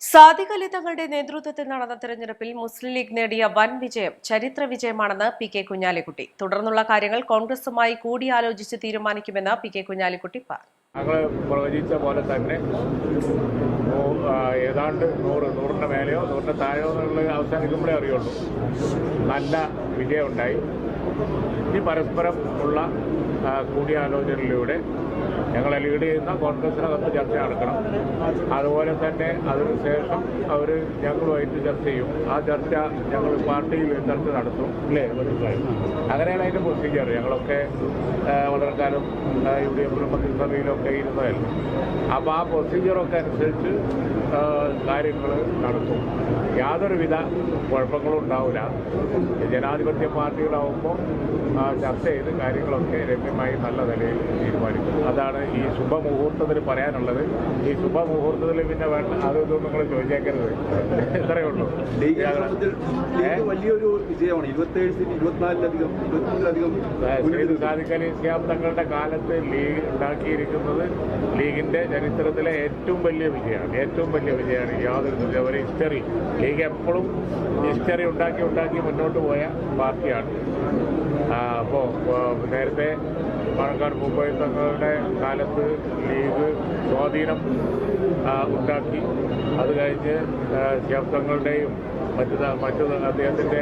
സാദിഖ് അലി തങ്ങളുടെ നേതൃത്വത്തിൽ നടന്ന തെരഞ്ഞെടുപ്പിൽ മുസ്ലിം ലീഗ് നേടിയ വൻ വിജയം ചരിത്ര വിജയമാണെന്ന് പി കെ കുഞ്ഞാലിക്കുട്ടി. തുടർന്നുള്ള കാര്യങ്ങൾ കോൺഗ്രസുമായി കൂടിയാലോചിച്ച് തീരുമാനിക്കുമെന്ന് പി കെ കുഞ്ഞാലിക്കുട്ടി പറഞ്ഞു. ഞങ്ങൾ പ്രവചിച്ച പോലെ തന്നെ ഏതാണ്ട് 100 മേലെയോ 100 താഴെയോ എന്നുള്ള അവസാനിക്കുമ്പോഴേ അറിയുള്ളൂ. നല്ല വിജയമുണ്ടായി. ഇനി പരസ്പരം ഉള്ള കൂടിയാലോചനയിലൂടെ ഞങ്ങളെ ലീഡ് ചെയ്യുന്ന കോൺഗ്രസിനകത്ത് ചർച്ച നടക്കണം. അതുപോലെ തന്നെ അതിനുശേഷം അവർ ഞങ്ങളുമായിട്ട് ചർച്ച ചെയ്യും. ആ ചർച്ച ഞങ്ങൾ പാർട്ടിയിൽ ചർച്ച നടത്തും. അല്ലേ? അങ്ങനെയാണ് അതിൻ്റെ പ്രൊസീജിയർ. ഞങ്ങളൊക്കെ വളരെ കാലം UDF മന്ത്രിസഭയിലൊക്കെ ഇരുന്നതല്ല. അപ്പോൾ ആ പ്രൊസീജിയറൊക്കെ അനുസരിച്ച് കാര്യങ്ങൾ നടത്തും. യാതൊരുവിധ കുഴപ്പങ്ങളും ഉണ്ടാവില്ല. ജനാധിപത്യ പാർട്ടികളാവുമ്പോൾ ചർച്ച ചെയ്ത് കാര്യങ്ങളൊക്കെ രമ്യമായി നല്ല നിലയിൽ തീരുമാനിക്കും. അതാണ് ഈ ശുഭമുഹൂർത്തത്തിൽ പറയാനുള്ളത്. ഈ ശുഭമുഹൂർത്തത്തിൽ പിന്നെ വേണ്ട അതൊന്നും നിങ്ങൾ ചോദിച്ചേക്കരുത്. ഇത്രയേ ഉള്ളൂ. വലിയൊരു വിജയമാണ്. 24-ലധികം സാദിഖ് അലി ശിഹാബ് തങ്ങളുടെ കാലത്ത് ലീഗ് ഉണ്ടാക്കിയിരിക്കുന്നത് ലീഗിന്റെ ചരിത്രത്തിലെ ഏറ്റവും വലിയ വിജയമാണ്. യാതൊരു ഒരു ഹിസ്റ്ററി. ലീഗ് എപ്പോഴും ഹിസ്റ്ററി ഉണ്ടാക്കി മുന്നോട്ട് പോയ പാർട്ടിയാണ്. അപ്പോൾ നേരത്തെ പാണക്കാട് പൂക്കോയ തങ്ങളുടെ കാലത്ത് ലീഗ് സ്വാധീനം ഉണ്ടാക്കി. അത് കഴിഞ്ഞ് ശിഹാബ് തങ്ങളുടെയും മറ്റു അദ്ദേഹത്തിൻ്റെ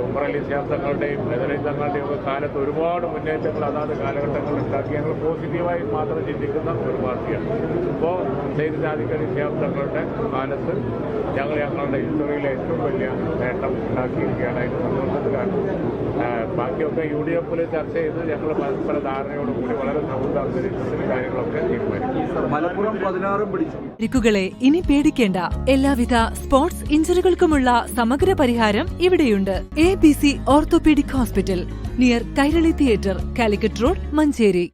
ഉമർ അലി ശിഹാബ് തങ്ങളുടെയും മെഹദലി തങ്ങളുടെയും ഒക്കെ കാലത്ത് ഒരുപാട് മുന്നേറ്റങ്ങൾ അതാത് കാലഘട്ടങ്ങളിൽ ഉണ്ടാക്കി. ഞങ്ങൾ പോസിറ്റീവായി മാത്രം ചിന്തിക്കുന്ന ഒരു പാർട്ടിയാണ്. ഇപ്പോൾ സാദിഖ് അലി ശിഹാബ് തങ്ങളുടെ കാലത്ത് ഞങ്ങളുടെ ഹിസ്റ്ററിയിലെ ഏറ്റവും വലിയ നേട്ടം ഉണ്ടാക്കിയിരിക്കുകയാണ്. അതിന് സന്തോഷത്തിലാണ്. ബാക്കിയൊക്കെ UDF ചർച്ച ചെയ്ത് ഞങ്ങൾ പരസ്പര ധാരണയോടുകൂടി വളരെ സൗഹൃദ അന്തരീക്ഷത്തിൽ കാര്യങ്ങളൊക്കെ തീരുമാനിക്കും. മലപ്പുറം 16 പിടിച്ചു. പരിക്കുകളെ ഇനി പേടിക്കേണ്ട. എല്ലാവിധ സ്പോർട്സ് ഇഞ്ചുറികൾക്കുമുള്ള സമഗ്ര പരിഹാരം ഇവിടെയുണ്ട്. ABC orthopaedic hospital, near Kairali theatre, Calicut road, Manjeri.